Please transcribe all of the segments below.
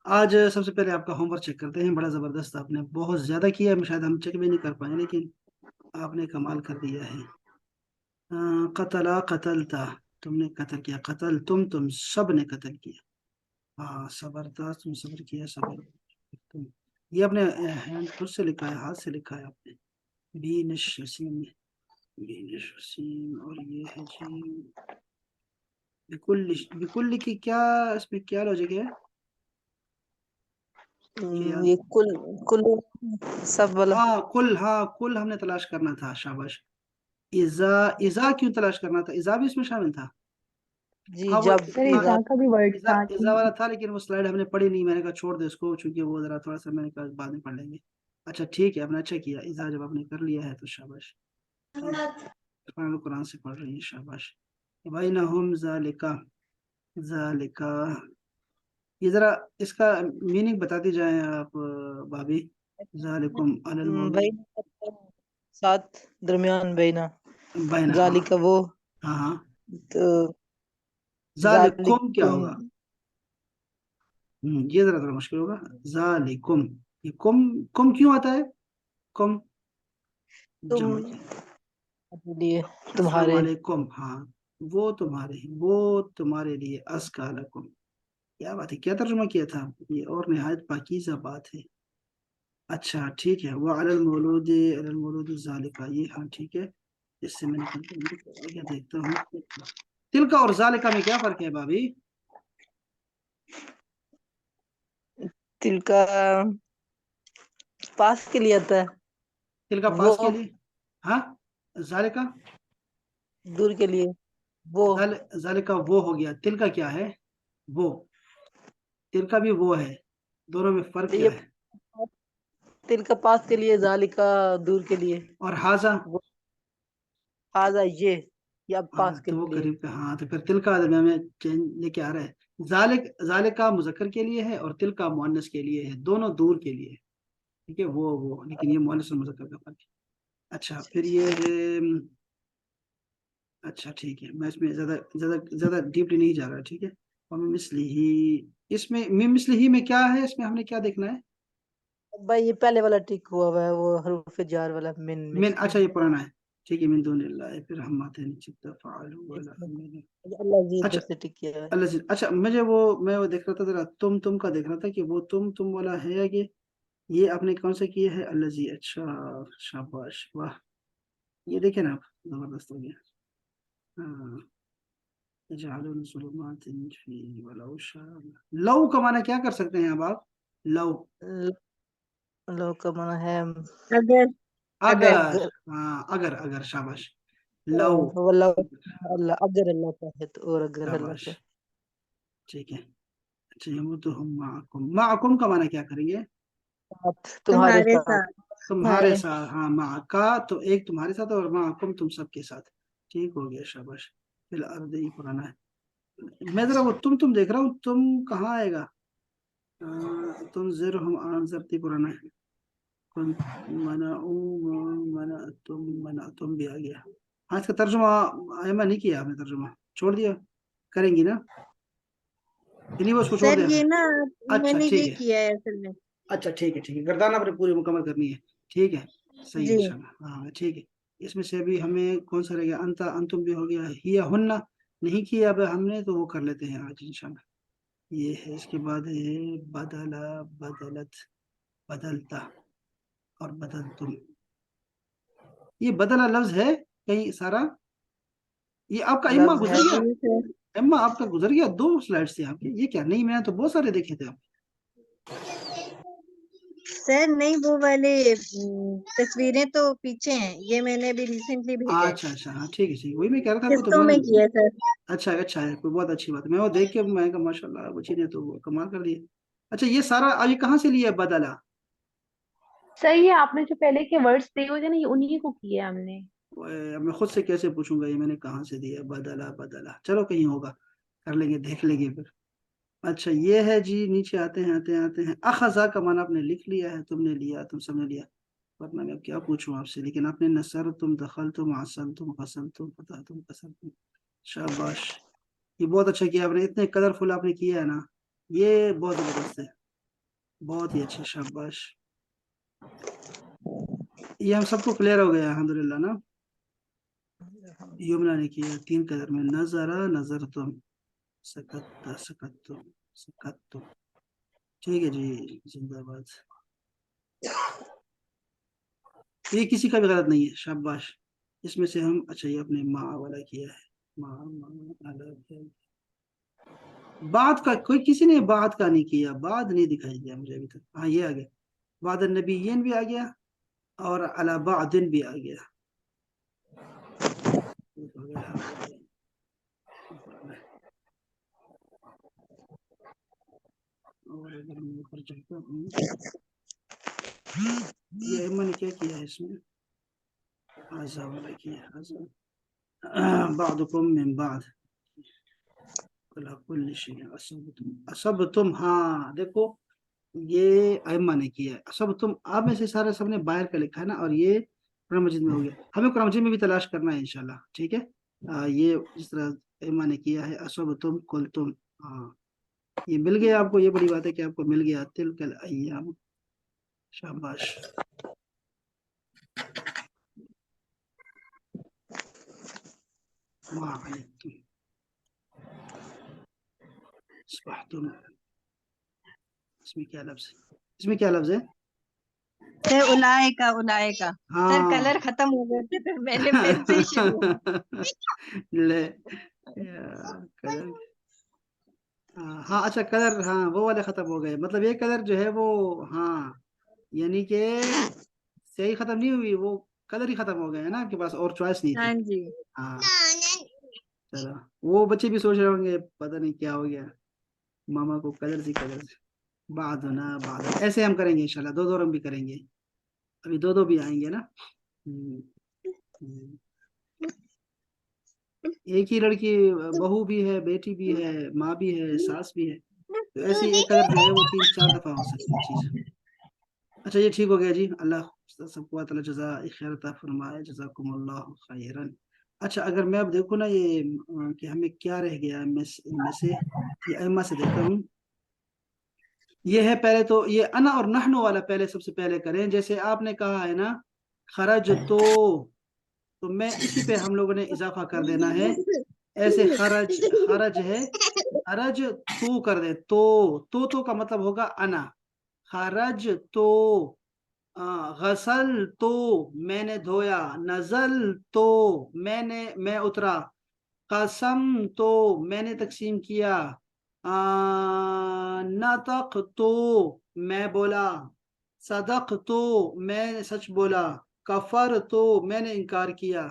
آج سب سے پہلے آپ کا ہوم ورک چیک کرتے ہیں. بڑا زبردست، آپ نے بہت زیادہ کیا ہے، شاید ہم چیک بھی نہیں کر پائے، لیکن آپ نے کمال کر دیا ہے. قتلا قتلتا، تم نے قتل کیا. قتل تم سب نے قتل کیا. ہاں صبر تھا، تم صبر کیا. صبر تم، یہ اپنے ہینڈ خود سے لکھا ہے، ہاتھ سے لکھا ہے آپ نے. بی نشیم، بی نشیم. اور یہ ہے جی بکل. بکل کی کیا اس میں کیا لوجک ہے کہ یاد؟ یہ کل کل سب والا. ہاں کل، ہاں کل ہم نے تلاش کرنا تھا. شاباش. ایزا، ایزا کیوں تلاش کرنا تھا؟ ایزا بھی اس میں شامل تھا. جی ہاں وہ جب سر ہاں ایزا کا بھی ورڈ ایزا، تھا ایزا والا تھا، لیکن وہ سلائڈ ہم نے پڑھی نہیں. میں نے کہا چھوڑ دے اس کو، چونکہ وہ ذرا تھوڑا سا، میں نے کہا بعد میں پڑھ لیں گے. اچھا ٹھیک ہے، آپ نے اچھا کیا. ایزا جب آپ نے کر لیا ہے تو شاباش. قرآن سے پڑھ رہی ہیں، شاباش. بینہم ذالکا، ذالکا. یہ ذرا اس کا میننگ بتاتی جائیں آپ بھابھی. ذالکم علی المولود، بین ساتھ درمیان بینا بین. ہاں ذالک وہ ہاں ہاں. تو ذالکم کیا ذالکم ہوگا؟ یہ ذرا تھوڑا مشکل ہوگا. ذالکم، یہ کم کم کیوں آتا ہے؟ کم تم جمع کی. لیے السلام تمہارے. علیکم. ہاں وہ تمہارے، وہ تمہارے لیے. اسکا لکم. کیا بات ہے، کیا ترجمہ کیا تھا؟ یہ اور نہایت پاکیزہ بات ہے. اچھا ٹھیک ہے. وہ علی المولود، علی المولود ذالکا. یہ ہاں ٹھیک ہے. اس سے میں نے دیکھتا ہوں. تلکا اور ذالکا میں کیا فرق ہے بھابھی؟ دل کا پاس کے لیے آتا ہے، تلکا وہ پاس کے لیے. ہاں ذالکا، دور کے لیے وہ. ذالکا وہ ہو گیا. تلکا کیا ہے؟ وہ. تلکا بھی وہ ہے. دونوں میں فرق یہ کیا ہے؟ دل کا پاس کے لیے ذالک دور کے لیے. اور حاضا، وہ آزا یہ یا پاس کے تو وہ لیے. قریب کا. ہاں تو پھر تلکا میں چینج لے کے آ رہا ہے. ذالکا مذکر کے لیے ہے، اور تلکا مؤنث کے لیے ہے. دونوں دور کے لیے ہے. ٹھیک ہے. وہ لیکن یہ مؤنث اور مذکر کا فرق ہے. اچھا پھر یہ ہے. اچھا ٹھیک ہے، میں اس میں زیادہ زیادہ زیادہ ڈیپلی نہیں جا رہا. ٹھیک ہے. اور مثلی ہی، اس میں مثلی ہی میں کیا ہے؟ اس میں ہم نے کیا دیکھنا ہے؟ بھائی یہ پہلے والا ٹک ہوا ہوا ہے، وہ حروف جار والا من من. مثلی. اچھا یہ پرانا ہے. ٹھیک ہے. من دون اللہ. پھر ہم آتے ہیں نیچے. اس میں اللہ جی اچھا ادھر سے ٹک کیا ہے. اللہ. اچھا میں وہ دیکھ رہا تھا ذرا، تم کا دیکھ رہا تھا کہ وہ تم والا ہے یا کہ یہ آپ نے کون سا کیا ہے؟ اللہ جی. اچھا شاباش، واہ. یہ دیکھیں نا آپ، زبردست ہو گیا. ہاں. يجعلون ظلمات في ولو شاء. لو کا معنی کیا کر سکتے ہیں اب آپ؟ لو، لو کا معنی ہے اگر اگر. اگر. ہاں اگر، اگر. شاباش. لو. واللہ اللہ اگر اللہ چاہے تو، اور اگر اللہ شاباش چاہے. ٹھیک ہے. اچھا يمدهم معكم. معكم کا معنی کیا کریں گے؟ تمہارے تمہارے ساتھ. ساتھ. تمہارے ساتھ. ہاں معکا تو ایک تمہارے ساتھ، اور معکم تم سب کے ساتھ. ٹھیک ہو گیا. شاباش. فی الارض ہی پرانا ہے. میں ذرا وہ تم دیکھ رہا ہوں. تم کہاں آئے گا؟ تم زر ہم انذرتی پرانا ہے. تم بھی آ گیا. ہاں اس کا ترجمہ ایما نہیں کیا آپ نے، ترجمہ چھوڑ دیا. کریں گی نا؟ نہیں وہ اس کو چھوڑ سر دیا. یہ نا میں اچھا نے ٹھیک یہ ہے. کیا ہے اصل میں. اچھا ٹھیک ہے. ٹھیک ہے. گردانہ پر پوری مکمل کرنی ہے. ٹھیک ہے. صحیح ہے جی انشاءاللہ. ہاں ٹھیک ہے. اس میں سے ابھی ہمیں کون سا رہ گیا؟ انتم بھی ہو گیا. ہی ہننا نہیں کیا اب ہم نے، تو وہ کر لیتے ہیں آج انشاءاللہ. یہ ہے. اس کے بعد ہے بدلا، بدلت، بدلتا، اور بدلتم. یہ بدلا لفظ ہے کہیں سارا؟ یہ آپ کا اما لفظ ہے. گزر گیا؟ جی سر. اما آپ کا گزر گیا. 2 سلائڈ سے آپ کے. یہ کیا؟ نہیں میں نے تو بہت سارے دیکھے تھے آپ. سر نہیں وہ والے تصویریں تو پیچھے ہیں، یہ میں نے ابھی ریسنٹلی بھیجا ہے. اچھا اچھا ہاں ٹھیک ہے. ٹھیک وہی میں کہہ رہا تھا آپ کو تو قسطوں میں کیا سر. اچھا اچھا ہے. کوئی بہت اچھی بات ہے. میں وہ دیکھ کے میں کہا ماشاء اللہ بچی نے تو وہ کمال کر دیا. اچھا یہ سارا یہ کہاں سے لیا بدلا؟ صحیح ہے، آپ نے جو پہلے کے ورڈز دیے ہوتے ہیں نا، یہ انہی کو کیا ہم نے. میں خود سے کیسے پوچھوں گا یہ میں نے کہاں سے دیا؟ بدلا، بدلا. چلو کہیں ہوگا، کر لیں گے، دیکھ لیں گے پھر. اچھا یہ ہے جی. نیچے آتے ہیں آتے ہیں آتے ہیں. اخذا کا معنی آپ نے لکھ لیا ہے. تم نے لیا، تم سب نے لیا. ورنہ میں اب کیا پوچھوں آپ سے. لیکن آپ نے نصر تم، دخل تم، آسن تم، قسم تم، پتا تم، قسم تم. شاباش. یہ بہت اچھا کیا آپ نے. اتنے کلرفل آپ نے کیا ہے نا، یہ بہت زبردست ہے. بہت ہی اچھے، شاباش. یہ ہم سب کو کلیئر ہو گیا الحمدللہ نا. یمنا نے کیا 3 قدر میں، نظرا نظر تم، سکت سکت تم، سکت تم. ٹھیک ہے جی، زندہ باد. یہ کسی کا بھی غلط نہیں ہے، شاباش. اس میں سے ہم اچھا یہ اپنے ماں والا کیا ہے، ماں ماں والا کیا ہے. بعد کا کوئی کسی نے بعد کا نہیں کیا، بعد نہیں دکھائی دیا مجھے ابھی تک. ہاں یہ آ گیا، بعد النبیین بھی آ گیا اور علی بعد بھی آ گیا. اور اگر میں اوپر چلتا ہوں، یہ ایما نے کیا کیا ہے اس میں، آزا والا کیا ہے، آزا بعضکم من بعض کل شیء اصبتم. ہاں دیکھو یہ ایما نے کیا ہے، اصبتم آپ میں سے سارے سب نے باہر کا لکھا ہے نا، اور یہ قرآن مجید میں ہو گیا. ہمیں قرآن مجید میں بھی تلاش کرنا ہے انشاءاللہ، ٹھیک ہے. یہ جس طرح ایما نے کیا ہے، اصبتم قلتم. ہاں یہ مل گیا آپ کو، یہ بڑی بات ہے کہ آپ کو مل گیا. تلک الایام، شاباش. ما عنتم اصبحتم. اس میں کیا لفظ ہے، اس میں کیا لفظ ہے؟ سر اولائکا اولائکا. سر ہاں کلر ختم ہو گئے تھے تو میں نے پھر سے شروع. لے کلر. ہاں اچھا کلر، ہاں وہ والے ختم ہو گئے، مطلب یہ کلر جو ہے وہ، ہاں یعنی کہ صحیح ختم نہیں ہوئی، وہ کلر ہی ختم ہو گئے ہے نا، آپ کے پاس اور چوائس نہیں تھی. ہاں جی. ہاں چلو، وہ بچے بھی سوچ رہے ہوں گے پتہ نہیں کیا ہو گیا ماما کو، کلر سے کلر سے. بعد نا بعد ایسے ہم کریں گے انشاءاللہ، 2 رنگ بھی کریں گے، ابھی 2 بھی آئیں گے نا. ایک ہی لڑکی، بہو بھی ہے، بیٹی بھی ہے، ماں بھی ہے، ساس بھی ہے، تو ایسے ایک کلر جو ہے وہ 3-4 دفعہ ہو سکتی ہے چیز. اچھا یہ ٹھیک ہو گیا جی، اللہ سب کو تعالی جزائے خیر عطا فرمائے، جزاکم اللہ خیرا. اچھا اگر میں اب دیکھوں نا یہ کہ ہمیں کیا رہ گیا ان میں سے، یہ ائمہ سے دیکھتا ہوں. یہ ہے پہلے تو یہ انا اور نحنو والا پہلے سب سے پہلے کریں. جیسے آپ نے کہا ہے نا خرج تو میں اسی پہ ہم لوگوں نے اضافہ کر دینا ہے. ایسے خرج، خرج ہے، خرج تو کر دے، تو کا مطلب ہوگا انا. خرج تو، غسل تو میں نے دھویا، نزل تو میں اترا، قسم تو میں نے تقسیم کیا، نطق تو میں بولا، صدق تو میں نے سچ بولا، کفر تو میں نے انکار کیا.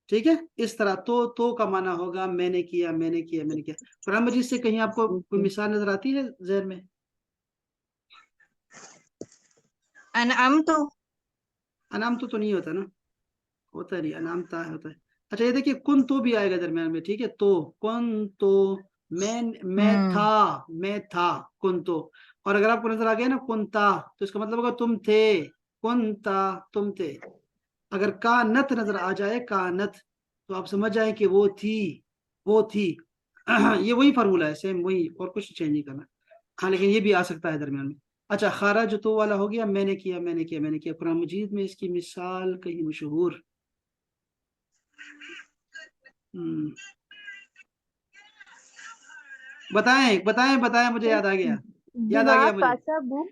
ٹھیک ہے، اس طرح تو کا معنی ہوگا میں نے کیا، میں نے کیا، میں نے کیا. قرآن مجید سے کہیں آپ کو کوئی مثال نظر آتی ہے ذہن میں؟ انعمتو. انعام تو نہیں ہوتا نا، ہوتا نہیں، انعام تا ہوتا ہے. اچھا یہ دیکھیے کن تو بھی آئے گا درمیان میں، ٹھیک ہے. تو کن تو میں تھا، میں تھا، کن تو. اور اگر آپ کو نظر آ گیا نا کنتا، تو اس کا مطلب ہوگا تم تھے، کنتا تم تھے. اگر کانت نظر آ جائے، کانت، تو آپ سمجھ جائیں کہ وہ تھی، وہ تھی. یہ وہی فارمولہ ہے سیم وہی، اور کچھ چینج نہیں کرنا. ہاں لیکن یہ بھی آ سکتا ہے درمیان میں. اچھا خارج تو والا ہو گیا، میں نے کیا، میں نے کیا، میں نے کیا. قرآن مجید میں اس کی مثال کہیں مشہور، بتائیں بتائیں بتائیں، مجھے یاد آ گیا، یاد آ گیا جناب مجھے. ابو.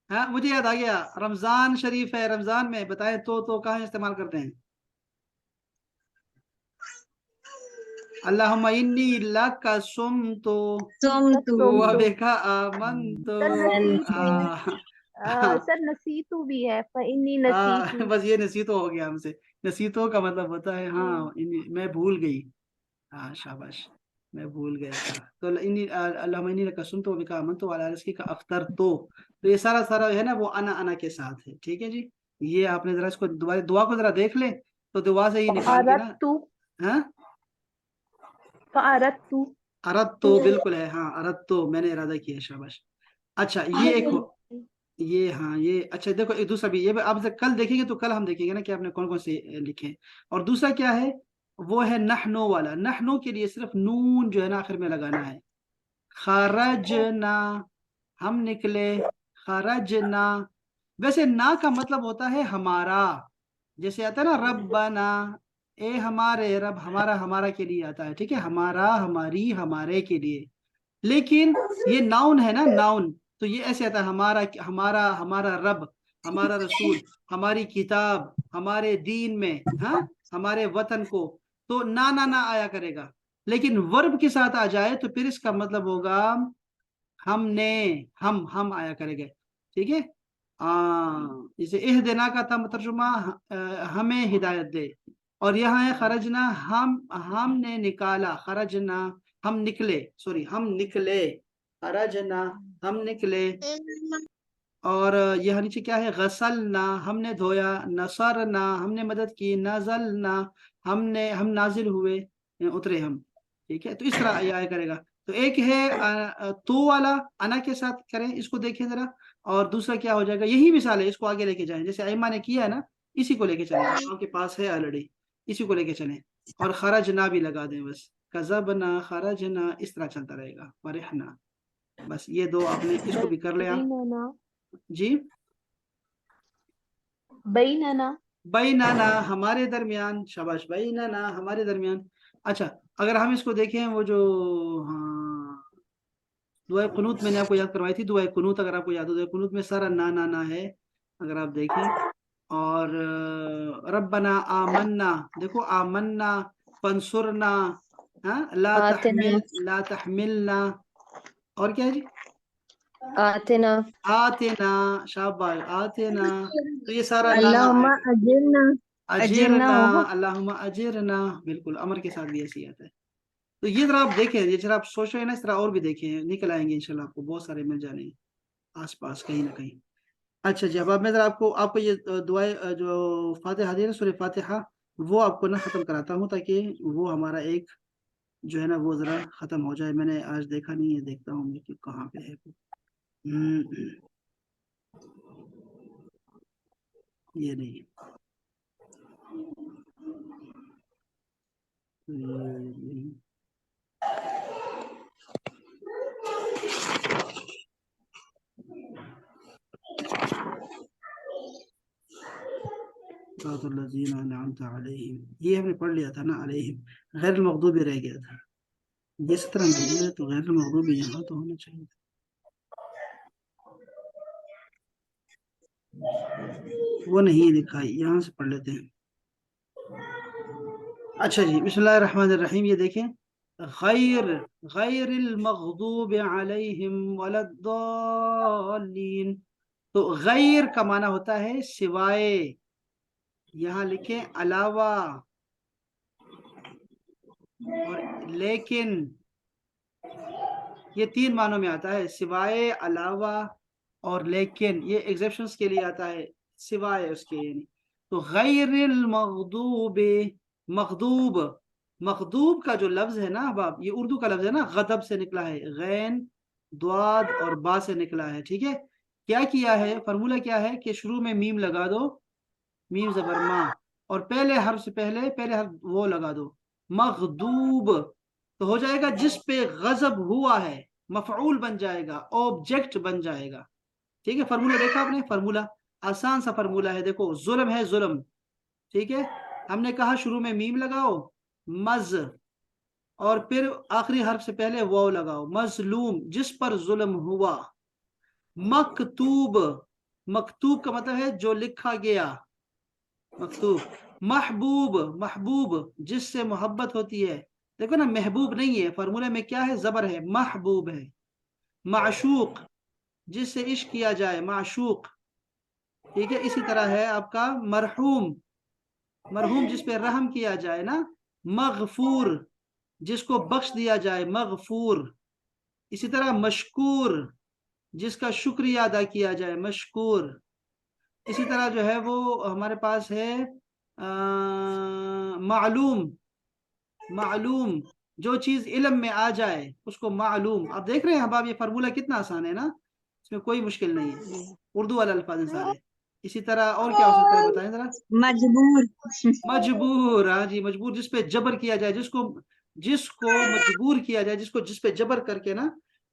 ہاں مجھے یاد آ گیا، رمضان شریف ہے، رمضان میں بتائیں تو کہاں استعمال کرتے ہیں؟ اللہم انی لک سمتو سمتو. وبک آمنتو. سر نسیتو بھی ہے، فإنی نسیتو. بس یہ نسیتو ہو گیا ہم سے. نسیتو کا مطلب ہوتا ہے ہاں میں بھول گئی. ہاں شاباش، میں بھول گیا تھا. تو اللہم انی لک سمتو وبک آمنتو وعلی رزقک افطرتو. تو یہ سارا ہے نا وہ انا کے ساتھ ہے. ٹھیک ہے جی، یہ آپ نے ذرا اس کو دعا کو ذرا دیکھ لیں، تو دعا سے ہی نکال کے نا. ہاں فأردت. ارد تو بالکل ہے، ہاں ارد تو میں نے ارادہ کیا، شاباش. اچھا یہ ایک یہ ہاں یہ اچھا دیکھو ایک دوسرا بھی، یہ آپ کل دیکھیں گے تو کل ہم دیکھیں گے نا کہ آپ نے کون کون سے لکھے. اور دوسرا کیا ہے، وہ ہے نحنو والا. نحنو کے لیے صرف نون جو ہے نا آخر میں لگانا ہے. خرجنا ہم نکلے، خرجنا. ویسے نا کا مطلب ہوتا ہے ہمارا، جیسے آتا ہے نا ربنا، اے ہمارے رب، ہمارا ہمارا کے لیے آتا ہے، ٹھیک ہے، ہمارا ہماری ہمارے کے لیے. لیکن یہ ناؤن ہے نا، ناؤن، تو یہ ایسے آتا ہے ہمارا ہمارا ہمارا رب، ہمارا رسول، ہماری کتاب، ہمارے دین میں، ہاں، ہمارے وطن کو. تو نا آیا کرے گا. لیکن ورب کے ساتھ آ جائے تو پھر اس کا مطلب ہوگا ہم نے، ہم آیا کرے گا. ٹھیک ہے، جیسے اہدنا کا تھا ترجمہ ہمیں ہدایت دے، اور یہاں ہے خرجنا، ہم نے نکالا، خرجنا ہم نکلے، سوری ہم نکلے، خرجنا ہم نکلے. اور یہ نیچے کیا ہے، غسلنا ہم نے دھویا، نصرنا ہم نے مدد کی، نزلنا ہم نازل ہوئے، اترے ہم. ٹھیک ہے، تو اس طرح یہ آیا کرے گا. تو ایک ہے تو والا انا کے ساتھ کریں، اس کو دیکھیں ذرا. اور دوسرا کیا ہو جائے گا، یہی مثال ہے، اس کو آگے لے کے جائیں، جیسے ایما نے کیا ہے نا، اسی کو لے کے چلیں، آپ کے پاس ہے آلریڈی، اسی کو لے کے چلیں. اور خرجنا بھی لگا دیں، بس کذبنا خرجنا، اس طرح چلتا رہے گا، فرحنا. بس یہ دو آپ نے اس کو بھی کر لیا. بیننا جی، بیننا بیننا ہمارے درمیان، شاباش، بیننا ہمارے درمیان. اچھا، اگر ہم اس کو دیکھیں، وہ جو ہاں دعائے قنوت میں نے آپ کو یاد کروائی تھی، دعائے قنوت اگر آپ کو یاد ہو، دعائے قنوت میں سارا نا ہے، اگر آپ دیکھیں. اور ربنا آمنا، دیکھو آمنا، فانصرنا، لا تحملنا، اور کیا ہے جی، آتنا آتنا، شاباش، آتنا. تو یہ سارا اللہم آئے گا. اجرنا، اجرنا اجرنا، ہوگا. اللہم اجرنا، بالکل امر کے ساتھ بھی ایسی آتا ہے. تو یہ ذرا آپ دیکھیں، یہ ذرا آپ سوچ رہے ہیں نا، اس طرح اور بھی دیکھیں، نکل آئیں گے انشاءاللہ، آپ کو بہت سارے مل جانے ہیں آس پاس کہیں نہ کہیں. اچھا جی، اب میں ذرا آپ کو یہ دعائیں جو فاتحہ دی ہے نا، سورہ فاتحہ، وہ آپ کو نا ختم کراتا ہوں، تاکہ وہ ہمارا ایک جو ہے نا وہ ذرا ختم ہو جائے. میں نے آج دیکھا نہیں ہے، دیکھتا ہوں میں کہ کہاں پہ ہے. یہ نہیں، صراط الذین انعمت علیہم، یہ ہم نے پڑھ لیا تھا نا، علیہم غیر المغضوب رہ گیا تھا. یہ اس طرح مل گیا تو غیر المغضوب یہاں تو ہونا چاہیے تھا. وہ نہیں لکھا ہے، یہاں سے پڑھ لیتے ہیں. اچھا جی، بسم اللہ الرحمن الرحیم. یہ دیکھیں، غیر المغضوب علیہم ولا الضالین. تو غیر کا معنی ہوتا ہے سوائے، یہاں لکھیں علاوہ، اور لیکن، یہ تین معنوں میں آتا ہے، سوائے، علاوہ اور لیکن. یہ ایگزیپشنز کے لیے آتا ہے، سوائے اس کے یعنی. تو غیر المغضوب، مغضوب کا جو لفظ ہے نا احباب، یہ اردو کا لفظ ہے نا، غضب سے نکلا ہے، غین، ضاد اور با سے نکلا ہے. ٹھیک ہے، کیا ہے فارمولہ، کیا ہے کہ شروع میں میم لگا دو، میم زبر ما، اور پہلے حرف سے پہلے حرف وہ لگا دو، مغضوب. تو ہو جائے گا جس پہ غضب ہوا ہے، مفعول بن جائے گا، آبجیکٹ بن جائے گا. ٹھیک ہے، فارمولہ دیکھا آپ نے، فارمولہ آسان سا فارمولہ ہے. دیکھو، ظلم ہے، ظلم، ٹھیک ہے، ہم نے کہا شروع میں میم لگاؤ، مز، اور پھر آخری حرف سے پہلے واو لگاؤ، مظلوم، جس پر ظلم ہوا. مکتوب، مکتوب کا مطلب ہے جو لکھا گیا، مکتوب. محبوب، جس سے محبت ہوتی ہے. دیکھو نا، محبوب نہیں ہے، فارمولہ میں کیا ہے، زبر ہے، محبوب ہے. معشوق، جس سے عشق کیا جائے، معشوق. ٹھیک ہے، اسی طرح ہے آپ کا مرحوم، جس پہ رحم کیا جائے نا. مغفور، جس کو بخش دیا جائے، مغفور. اسی طرح مشکور، جس کا شکریہ ادا کیا جائے، مشکور. اسی طرح جو ہے وہ ہمارے پاس ہے معلوم، جو چیز علم میں آ جائے اس کو معلوم. آپ دیکھ رہے ہیں حباب، یہ فارمولہ کتنا آسان ہے نا، اس میں کوئی مشکل نہیں ہے، اردو والے الفاظ ہیں سارے. اسی طرح اور کیا ہو سکتا ہے، بتائیں ذرا. مجبور، مجبور، ہاں جی، مجبور، جس پہ جبر کیا جائے، جس کو مجبور کیا جائے، جس پہ جبر کر کے نا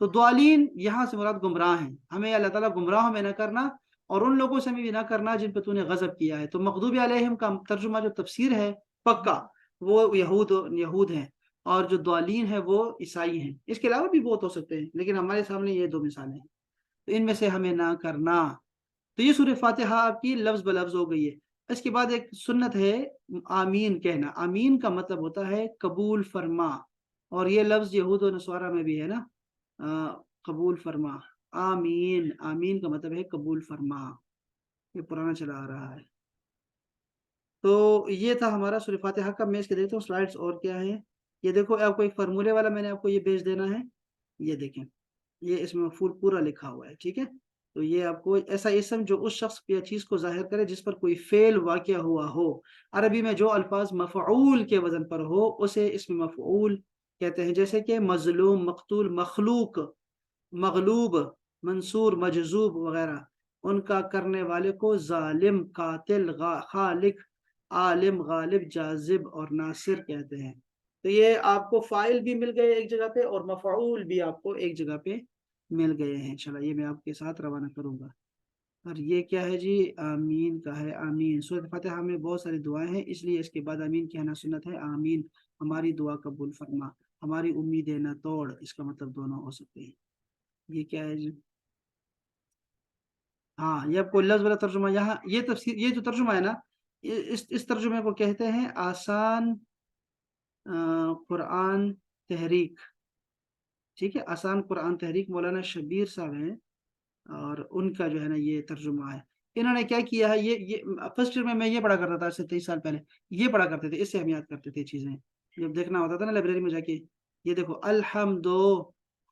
تو دوالین یہاں سے مراد گمراہ ہیں، ہمیں اللہ تعالیٰ گمراہوں میں نہ کرنا اور ان لوگوں سے بھی نہ کرنا جن پہ تو نے غضب کیا ہے۔ تو مغضوب علیہم کا ترجمہ جو تفسیر ہے پکا وہ یہود ہیں، اور جو دوالین ہے وہ عیسائی ہیں۔ اس کے علاوہ بھی بہت ہو سکتے ہیں، لیکن ہمارے سامنے یہ دو مثالیں ہیں، تو ان میں سے ہمیں نہ کرنا۔ تو یہ سورہ فاتحہ آپ کی لفظ بلفظ ہو گئی ہے۔ اس کے بعد ایک سنت ہے آمین کہنا۔ آمین کا مطلب ہوتا ہے قبول فرما، اور یہ لفظ یہود و نصارہ میں بھی ہے نا، قبول فرما۔ آمین، آمین کا مطلب ہے قبول فرما، یہ پرانا چلا آ رہا ہے۔ تو یہ تھا ہمارا سورہ فاتحہ کا۔ میں اس کے دیکھتا ہوں سلائڈز اور کیا ہے۔ یہ دیکھو آپ کو ایک فارمولے والا میں نے آپ کو یہ بھیج دینا ہے، یہ دیکھیں، یہ اس میں مفعول پورا لکھا ہوا ہے، ٹھیک ہے۔ تو یہ آپ کو ایسا اسم جو اس شخص یا چیز کو ظاہر کرے جس پر کوئی فعل واقع ہوا ہو۔ عربی میں جو الفاظ مفعول کے وزن پر ہو اسے اسم مفعول کہتے ہیں، جیسے کہ مظلوم، مقتول، مخلوق، مغلوب، منصور، مجذوب وغیرہ۔ ان کا کرنے والے کو ظالم، قاتل، خالق، عالم، غالب، جاذب اور ناصر کہتے ہیں۔ تو یہ آپ کو فاعل بھی مل گئے ایک جگہ پہ اور مفعول بھی آپ کو ایک جگہ پہ مل گئے ہیں۔ چلو یہ میں آپ کے ساتھ روانہ کروں گا۔ اور یہ کیا ہے جی؟ آمین کا ہے، آمین۔ سورۃ فاتحہ میں بہت ساری دعائیں ہیں، اس لیے اس کے بعد آمین کہنا سنت ہے۔ آمین، ہماری دعا قبول فرما، ہماری امیدیں نہ توڑ، اس کا مطلب دونوں ہو سکتے ہیں۔ یہ کیا ہے جی؟ ہاں، یہ آپ کو لفظ والا ترجمہ، یہاں یہ تفسیر، یہ جو ترجمہ ہے نا، اس ترجمے کو کہتے ہیں آسان قرآن تحریک، ٹھیک ہے۔ آسان قرآن تحریک مولانا شبیر صاحب ہیں، اور ان کا جو ہے نا یہ ترجمہ ہے۔ انہوں نے کیا کیا ہے، یہ فرسٹ ایئر میں یہ پڑھا کرتا تھا، 23 سال پہلے یہ پڑھا کرتے تھے، اس سے ہم یاد کرتے تھے چیزیں جب دیکھنا ہوتا تھا نا لائبریری میں جا کے۔ یہ دیکھو الحمد،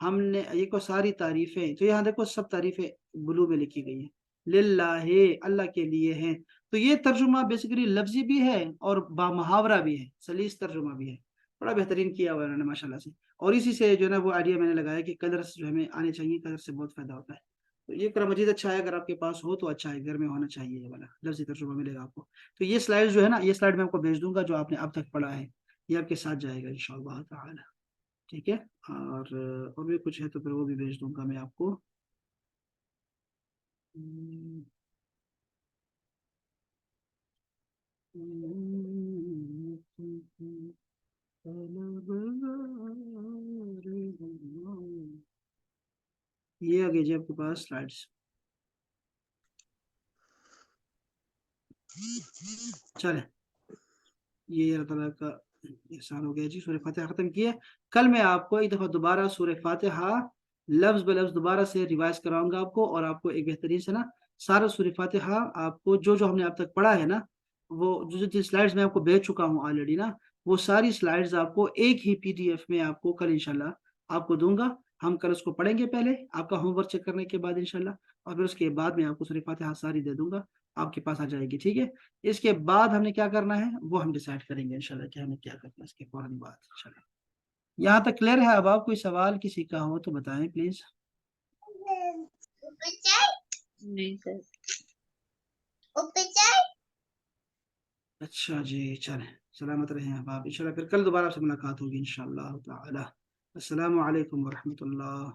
ہم نے یہ کو ساری تعریفیں، تو یہاں دیکھو سب تعریفیں بلو میں لکھی گئی ہیں، للہ، اللہ کے لیے ہیں۔ تو یہ ترجمہ بیسیکلی لفظی بھی ہے اور با محاورہ بھی ہے، سلیس ترجمہ بھی ہے، بڑا بہترین کیا ہوا ہے انہوں نے ماشاءاللہ سے۔ اور اسی سے جو ہے نا وہ آئیڈیا میں نے لگایا کہ کلرس جو ہمیں آنے چاہیے، کلر سے بہت فائدہ ہوتا ہے۔ تو یہ قرآن مجید اچھا ہے، اگر آپ کے پاس ہو تو اچھا ہے، گھر میں ہونا چاہیے، یہ والا لفظی ترجمہ ملے گا آپ کو۔ تو یہ سلائڈ جو ہے نا، یہ سلائڈ میں آپ کو بھیج دوں گا جو آپ نے اب تک پڑھا ہے، یہ آپ کے ساتھ جائے گا انشاءاللہ تعالی، ٹھیک ہے۔ اور بھی کچھ ہے تو پھر وہ بھی بھیج دوں گا میں آپ کو۔ یہ آگے جی آپ کے پاس سلائڈس، چلے یہ اللہ تعالیٰ کا احسان ہو گیا جی۔ سورہ فاتحہ ختم کیے۔ کل میں آپ کو ایک دفعہ دوبارہ سورہ فاتحہ لفظ بلفظ دوبارہ سے ریوائز کراؤں گا آپ کو، اور آپ کو ایک بہترین سے نا سارا سورہ فاتحہ آپ کو جو ہم نے اب تک پڑھا ہے نا، وہ جو سلائڈز میں آپ کو بھیج چکا ہوں آلریڈی نا، وہ ساری سلائڈز آپ کو ایک ہی PDF میں آپ کو کل انشاءاللہ آپ کو دوں گا۔ ہم کل اس کو پڑھیں گے پہلے آپ کا ہوم ورک چیک کرنے کے بعد انشاءاللہ، اور پھر اس کے بعد میں آپ کو سورہ فاتحہ ساری دے دوں گا، آپ کے پاس آ جائے گی، ٹھیک ہے۔ اس کے بعد ہم نے کیا کرنا ہے وہ ہم ڈیسائیڈ کریں گے انشاءاللہ کہ ہمیں کیا کرنا ہے اس کے فوراً بعد انشاءاللہ۔ یہاں تک کلیئر ہے؟ اب آپ کوئی سوال کسی کا ہو تو بتائیں پلیز۔ نہیں سر۔ اچھا جی، چلیں سلامت رہیں احباب، انشاءاللہ پھر کل دوبارہ آپ سے ملاقات ہوگی انشاءاللہ تعالی۔ السلام علیکم ورحمۃ اللہ۔